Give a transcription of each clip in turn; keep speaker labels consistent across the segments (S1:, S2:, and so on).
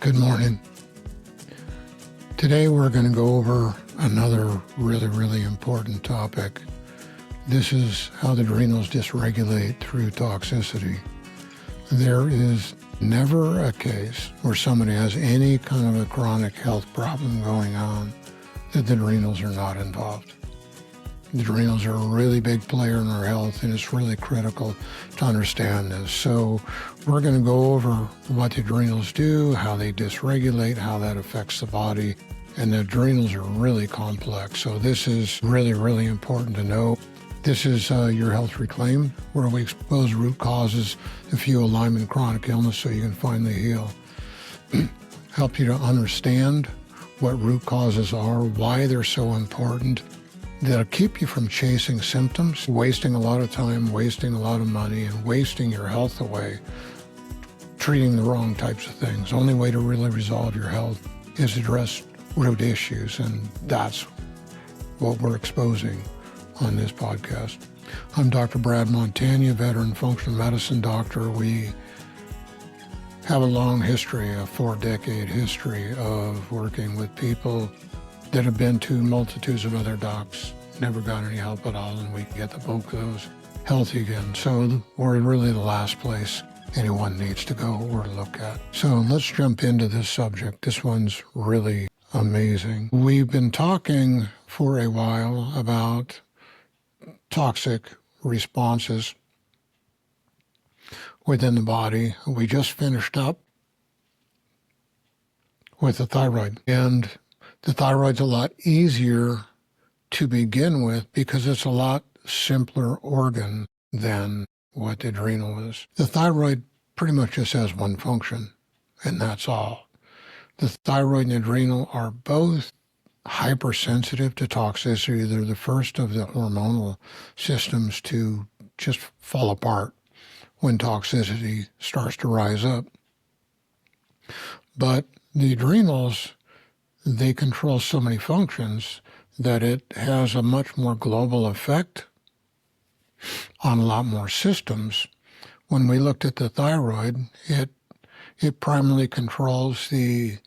S1: Good morning. Today we're going to go over another really important topic. This is how the adrenals dysregulate through toxicity. There is never a case where somebody has any kind of a chronic health problem going on that the adrenals are not involved. The adrenals are a really big player in our health, and it's really critical to understand this. So we're going to go over what the adrenals do, how they dysregulate, how that affects the body, and the adrenals are really complex. So this is really important to know. This is Your Health Reclaimed, where we expose root causes to fuel Lyme and chronic illness so you can finally heal. Help you to understand what root causes are, why they're so important. That'll keep you from chasing symptoms, wasting a lot of time, wasting a lot of money, and wasting your health away, treating the wrong types of things. Only way to really resolve your health is address root issues, and that's what we're exposing on this podcast. I'm Dr. Brad Montagne, veteran functional medicine doctor. We have a long history, a 4-decade history of working with people that have been to multitudes of other docs, never got any help at all, and we get the bulk of those healthy again. So we're really the last place anyone needs to go or look at. So let's jump into this subject. This one's really amazing. We've been talking for a while about toxic responses within the body. We just finished up with the thyroid, and the thyroid's a lot easier to begin with because it's a lot simpler organ than what the adrenal is. The thyroid pretty much just has one function, and that's all. The thyroid and the adrenal are both hypersensitive to toxicity. They're the first of the hormonal systems to just fall apart when toxicity starts to rise up. But the adrenals, they control so many functions that it has a much more global effect on a lot more systems. When we looked at the thyroid, it primarily controls the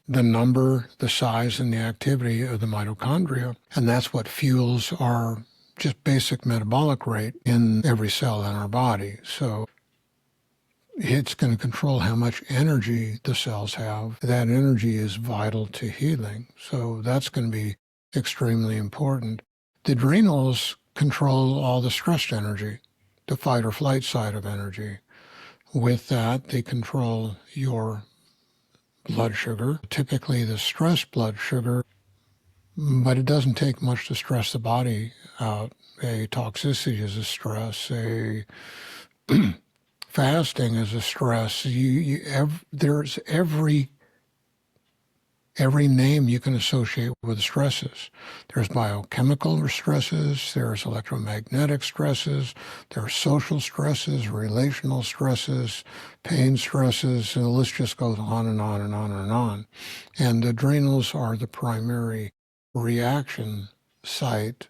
S1: number, the size, and the activity of the mitochondria, and that's what fuels our just basic metabolic rate in every cell in our body. So it's going to control how much energy the cells have. That energy is vital to healing. So that's going to be extremely important. The adrenals control all the stressed energy, the fight or flight side of energy. With that, they control your blood sugar, typically the stress blood sugar, but it doesn't take much to stress the body out. A toxicity is a stress. Fasting is a stress. There's every name you can associate with stresses. There's biochemical stresses, there's electromagnetic stresses, there's social stresses, relational stresses, pain stresses, and the list just goes on and on and on and on. And the adrenals are the primary reaction site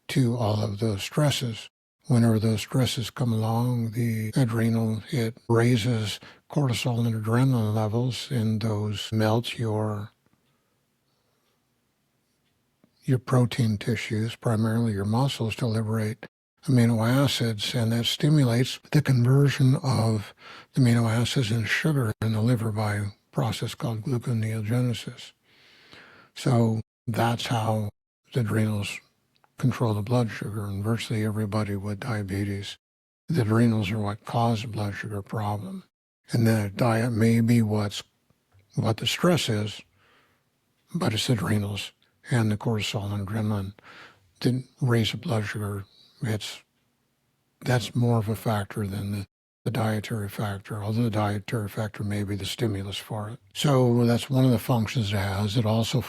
S1: to all of those stresses. Whenever those stresses come along, the adrenal, it raises cortisol and adrenaline levels, and those melt your protein tissues, primarily your muscles, to liberate amino acids, and that stimulates the conversion of the amino acids into sugar in the liver by a process called gluconeogenesis. So that's how the adrenals control the blood sugar, and virtually everybody with diabetes, the adrenals are what cause the blood sugar problem. And then a diet may be what the stress is, but it's the adrenals and the cortisol and adrenaline that raise the blood sugar. That's more of a factor than the dietary factor, although the dietary factor may be the stimulus for it. So that's one of the functions it has. It also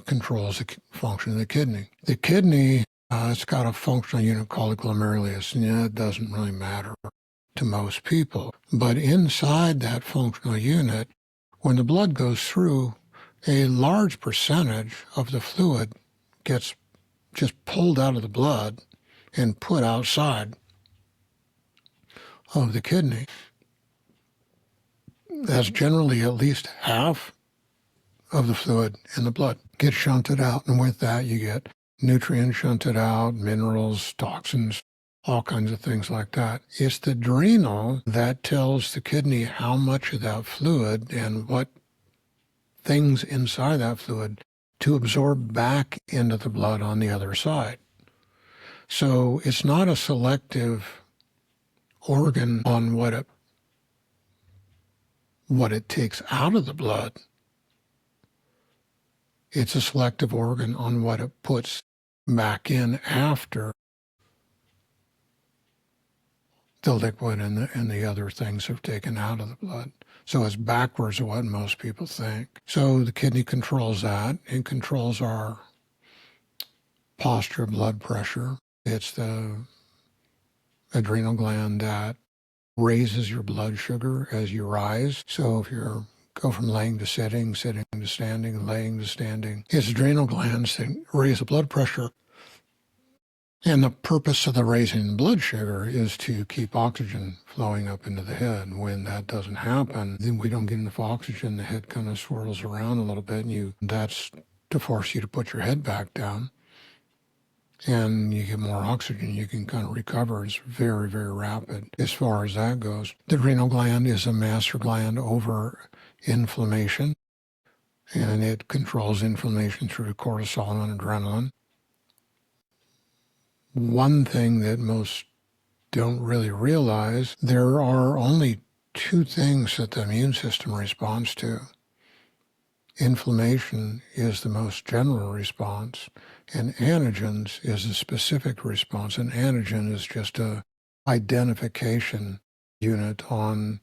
S1: controls the function of the kidney. The kidney, it's got a functional unit called a glomerulus, and it doesn't really matter to most people. But inside that functional unit, when the blood goes through, a large percentage of the fluid gets just pulled out of the blood and put outside of the kidney. that's generally at least half of the fluid in the blood gets shunted out. And with that, you get nutrients shunted out, minerals, toxins, all kinds of things like that. It's the adrenal that tells the kidney how much of that fluid and what things inside that fluid to absorb back into the blood on the other side. So it's not a selective organ on what it takes out of the blood. It's a selective organ on what it puts back in after the liquid and the other things are taken out of the blood. So it's backwards of what most people think. So the kidney controls that. It controls our posture, blood pressure. It's the adrenal gland that raises your blood sugar as you rise. So if you go from laying to sitting, sitting to standing, laying to standing, it's adrenal glands that raise the blood pressure. And the purpose of the raising the blood sugar is to keep oxygen flowing up into the head. When that doesn't happen, then we don't get enough oxygen. The head kind of swirls around a little bit, and that's to force you to put your head back down. And you get more oxygen, you can kind of recover. It's very, very rapid as far as that goes. The adrenal gland is a master gland over inflammation, and it controls inflammation through cortisol and adrenaline. One thing that most don't really realize, there are only two things that the immune system responds to. Inflammation is the most general response, and antigens is a specific response. An antigen is just a identification unit on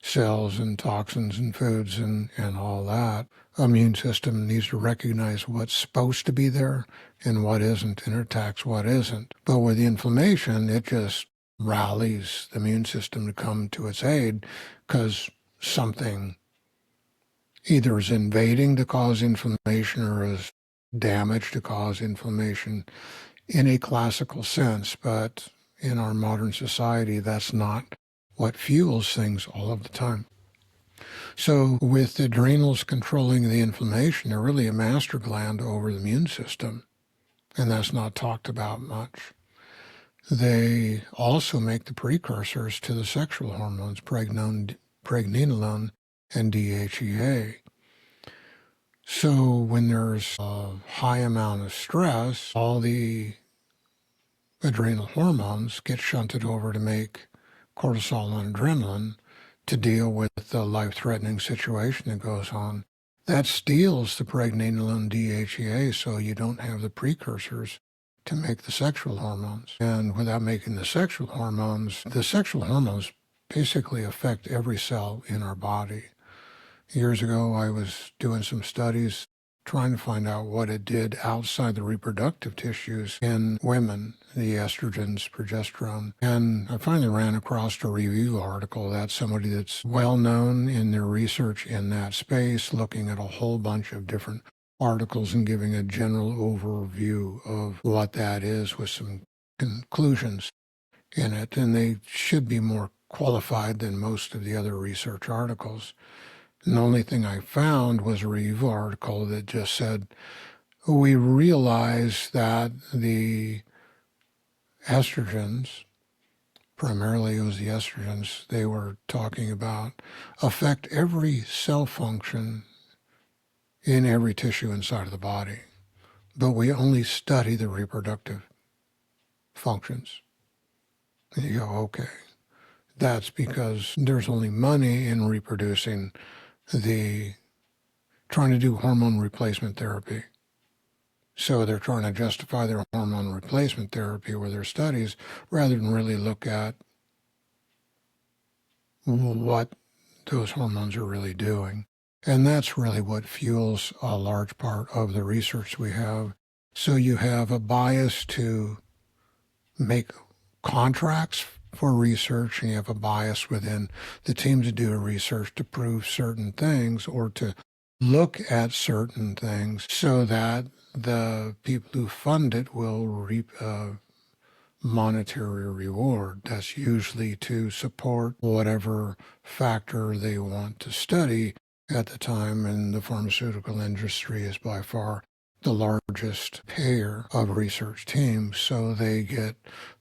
S1: cells and toxins and foods and all that. Immune system needs to recognize what's supposed to be there and what isn't, and attacks what isn't. But with the inflammation, it just rallies the immune system to come to its aid because something either is invading to cause inflammation or is damage to cause inflammation in a classical sense. But in our modern society, that's not what fuels things all of the time. So with the adrenals controlling the inflammation, they're really a master gland over the immune system, and that's not talked about much. They also make the precursors to the sexual hormones, pregnenolone and DHEA. So when there's a high amount of stress, all the adrenal hormones get shunted over to make cortisol and adrenaline to deal with the life-threatening situation that goes on. That steals the pregnenolone DHEA, so you don't have the precursors to make the sexual hormones. And without making the sexual hormones basically affect every cell in our body. Years ago, I was doing some studies trying to find out what it did outside the reproductive tissues in women, the estrogens, progesterone. And I finally ran across a review article. That's somebody that's well known in their research in that space, looking at a whole bunch of different articles and giving a general overview of what that is with some conclusions in it. And they should be more qualified than most of the other research articles. And the only thing I found was a review article that just said, we realize that the estrogens, primarily it was the estrogens they were talking about, affect every cell function in every tissue inside of the body. But we only study the reproductive functions. And you go, okay, that's because there's only money in reproducing trying to do hormone replacement therapy. So they're trying to justify their hormone replacement therapy with their studies rather than really look at what those hormones are really doing. And that's really what fuels a large part of the research we have. So you have a bias to make contracts for research, and you have a bias within the team to do research to prove certain things or to look at certain things so that the people who fund it will monetary reward. That's usually to support whatever factor they want to study at the time, and the pharmaceutical industry is by far the largest payer of research teams, so they get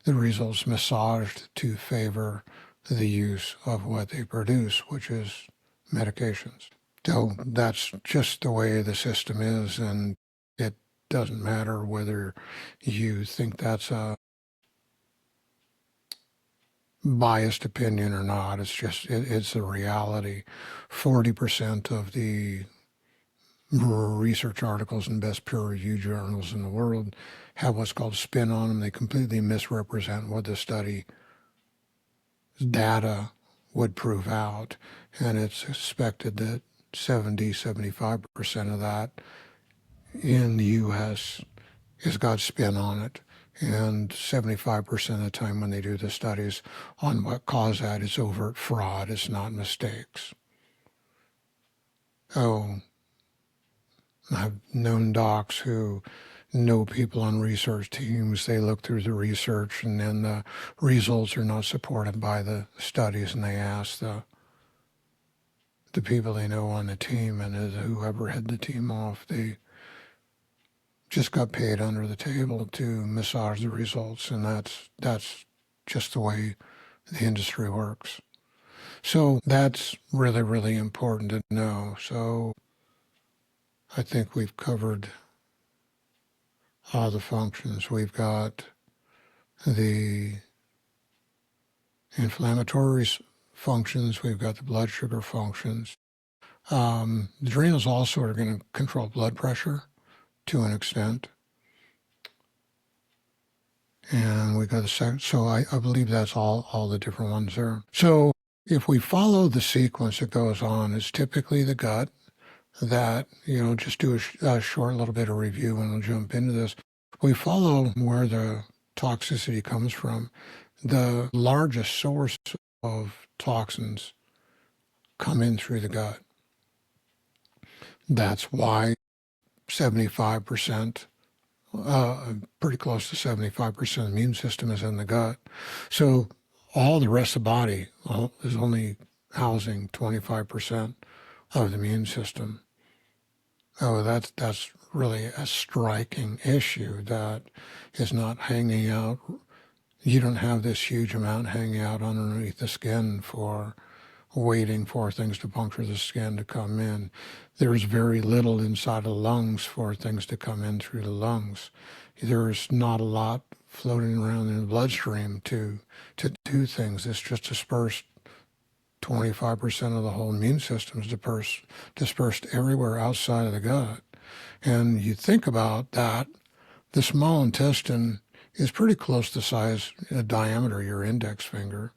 S1: the results massaged to favor the use of what they produce, which is medications. So that's just the way the system is, and it doesn't matter whether you think that's a biased opinion or not. It's just, it's a reality. 40% of the research articles in best peer-reviewed journals in the world have what's called spin on them. They completely misrepresent what the study data would prove out, and it's suspected that 75% of that in the U.S. has got spin on it, and 75% of the time when they do the studies on what caused that, it's overt fraud, it's not mistakes. Oh, I've known docs who know people on research teams. They look through the research and then the results are not supported by the studies, and they ask the people they know on the team, and whoever had the team off, they just got paid under the table to massage the results, and that's just the way the industry works. So that's really, really important to know. So I think we've covered all the functions. We've got the inflammatory functions, we've got the blood sugar functions. The adrenals also are going to control blood pressure to an extent. And we got the second, so I believe that's all the different ones there. So if we follow the sequence that goes on, it's typically the gut that, just do a short little bit of review and we'll jump into this. We follow where the toxicity comes from. The largest source of toxins come in through the gut. That's why 75%, pretty close to 75% of the immune system is in the gut. So all the rest of the body is only housing 25% of the immune system. Oh, that's really a striking issue that is not hanging out. You don't have this huge amount hanging out underneath the skin for waiting for things to puncture the skin to come in. There's very little inside the lungs for things to come in through the lungs. There's not a lot floating around in the bloodstream to do things. It's just dispersed. 25% of the whole immune system is dispersed everywhere outside of the gut. And you think about that, the small intestine is pretty close to the size, diameter of your index finger,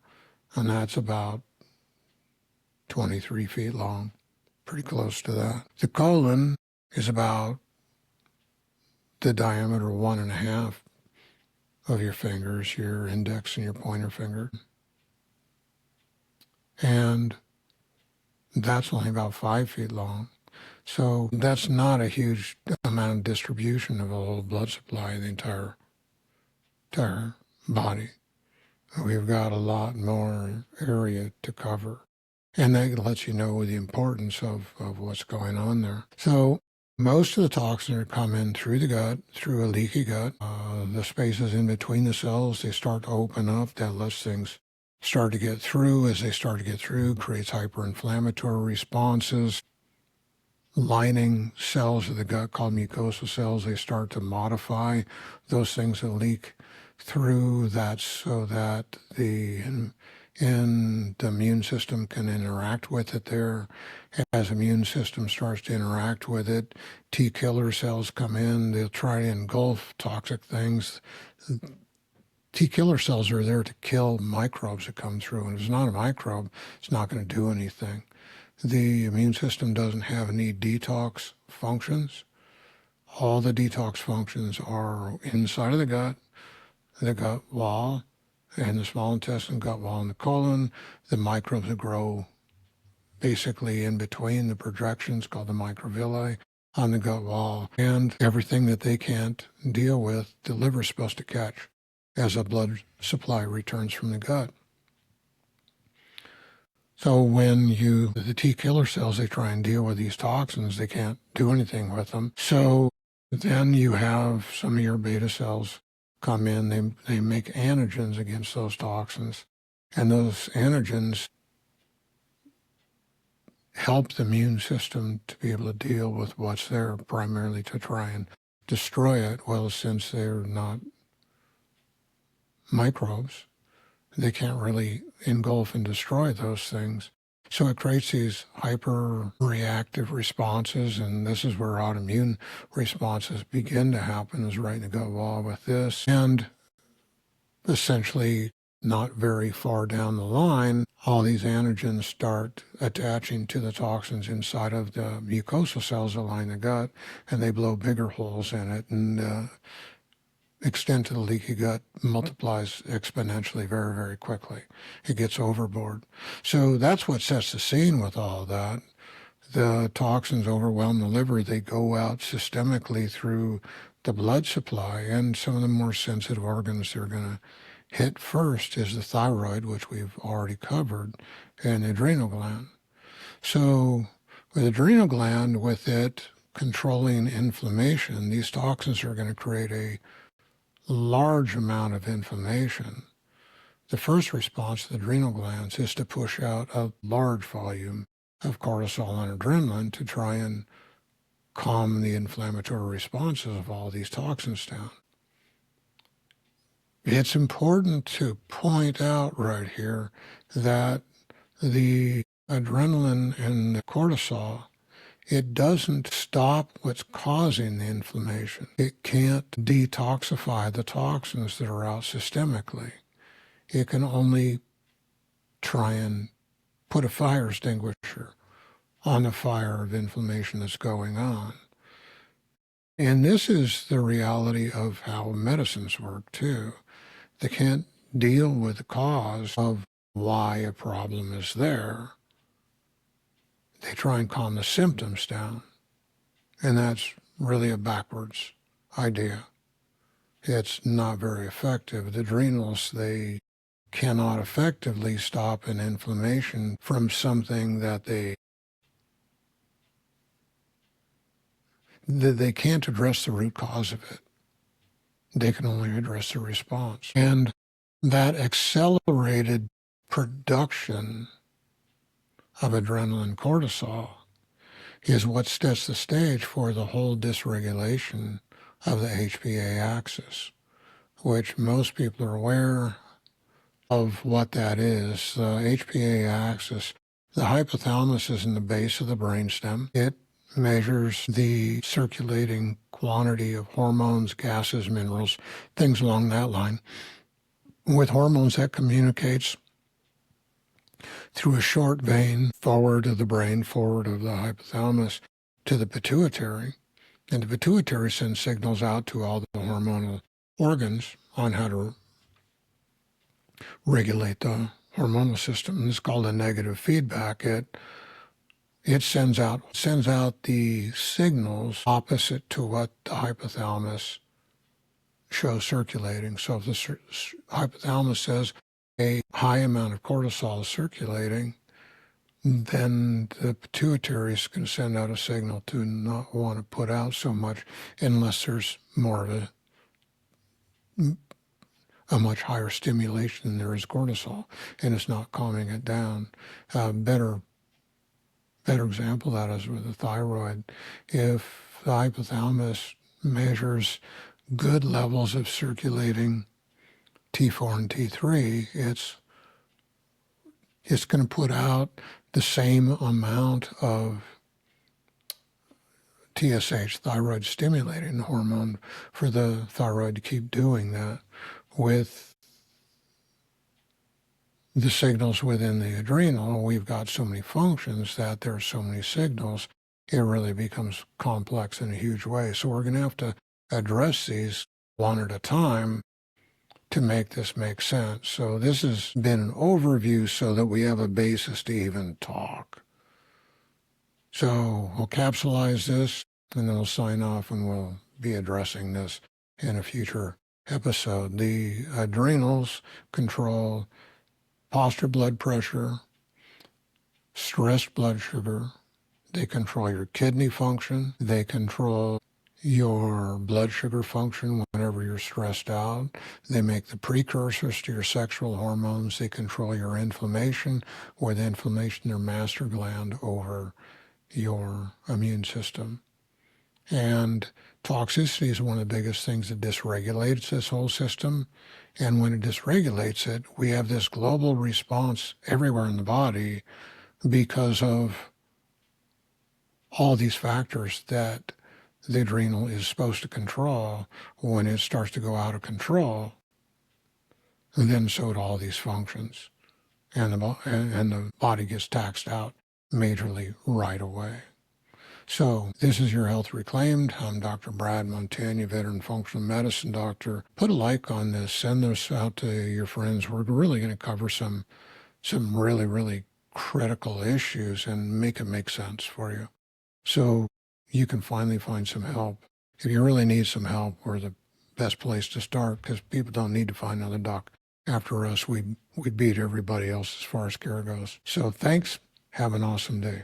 S1: and that's about 23 feet long, pretty close to that. The colon is about the diameter of 1.5 of your fingers, your index and your pointer finger. And that's only about 5 feet long. So that's not a huge amount of distribution of the whole blood supply in the entire body. We've got a lot more area to cover. And that lets you know the importance of what's going on there. So most of the toxins are coming through the gut, through a leaky gut. The spaces in between the cells, they start to open up. That lets things start to get through. As they start to get through, creates hyperinflammatory responses. Lining cells of the gut called mucosal cells, they start to modify those things that leak through that so that the immune system can interact with it there. As the immune system starts to interact with it, T killer cells come in, they'll try to engulf toxic things. T killer cells are there to kill microbes that come through, and if it's not a microbe, it's not going to do anything. The immune system doesn't have any detox functions. All the detox functions are inside of the gut wall, and the small intestine, gut wall, and the colon. The microbes that grow basically in between the projections called the microvilli on the gut wall, and everything that they can't deal with, the liver's supposed to catch. as a blood supply returns from the gut. So when the T killer cells, they try and deal with these toxins, they can't do anything with them. So then you have some of your beta cells come in, they make antigens against those toxins, and those antigens help the immune system to be able to deal with what's there, primarily to try and destroy it. Well, since they're not microbes, they can't really engulf and destroy those things. So it creates these hyper-reactive responses, and this is where autoimmune responses begin to happen, is right to go along with this. And essentially, not very far down the line, all these antigens start attaching to the toxins inside of the mucosal cells that line the gut, and they blow bigger holes in it, and extent to the leaky gut multiplies exponentially very, very quickly. It gets overboard. So that's what sets the scene with all that. The toxins overwhelm the liver. They go out systemically through the blood supply, and some of the more sensitive organs they're going to hit first is the thyroid, which we've already covered, and the adrenal gland. So with the adrenal gland, with it controlling inflammation, these toxins are going to create a large amount of inflammation. The first response to the adrenal glands is to push out a large volume of cortisol and adrenaline to try and calm the inflammatory responses of all these toxins down. It's important to point out right here that the adrenaline and the cortisol, it doesn't stop what's causing the inflammation. It can't detoxify the toxins that are out systemically. It can only try and put a fire extinguisher on the fire of inflammation that's going on. And this is the reality of how medicines work too. They can't deal with the cause of why a problem is there. They try and calm the symptoms down. And that's really a backwards idea. It's not very effective. The adrenals, they cannot effectively stop an inflammation from something that they can't address the root cause of it. They can only address the response. And that accelerated production of adrenaline and cortisol is what sets the stage for the whole dysregulation of the HPA axis, which most people are aware of what that is. The HPA axis, the hypothalamus is in the base of the brainstem. It measures the circulating quantity of hormones, gases, minerals, things along that line. With hormones, that communicates through a short vein forward of the brain, forward of the hypothalamus, to the pituitary. And the pituitary sends signals out to all the hormonal organs on how to regulate the hormonal system. And it's called a negative feedback. It sends out the signals opposite to what the hypothalamus shows circulating. So if the hypothalamus says a high amount of cortisol is circulating, then the pituitaries can send out a signal to not want to put out so much unless there's more of a much higher stimulation than there is cortisol, and it's not calming it down. Better example of that is with the thyroid. If the hypothalamus measures good levels of circulating T4 and T3, it's going to put out the same amount of TSH, thyroid stimulating hormone, for the thyroid to keep doing that. With the signals within the adrenal, we've got so many functions that there are so many signals, it really becomes complex in a huge way. So we're going to have to address these one at a time to make this make sense. So this has been an overview so that we have a basis to even talk. So we'll capsulize this, and then we'll sign off, and we'll be addressing this in a future episode. The adrenals control posture blood pressure, stress blood sugar. They control your kidney function. They control your blood sugar function whenever you're stressed out. They make the precursors to your sexual hormones. They control your inflammation, or the inflammation, their master gland over your immune system. And toxicity is one of the biggest things that dysregulates this whole system. And when it dysregulates it, we have this global response everywhere in the body because of all these factors that the adrenal is supposed to control. When it starts to go out of control, then so do all these functions. And the body gets taxed out majorly right away. So this is your Health Reclaimed. I'm Dr. Brad Montagne, veteran functional medicine doctor. Put a like on this. Send this out to your friends. We're really going to cover some really, really critical issues and make it make sense for you. So you can finally find some help. If you really need some help, we're the best place to start, because people don't need to find another doc. After us, we beat everybody else as far as care goes. So thanks. Have an awesome day.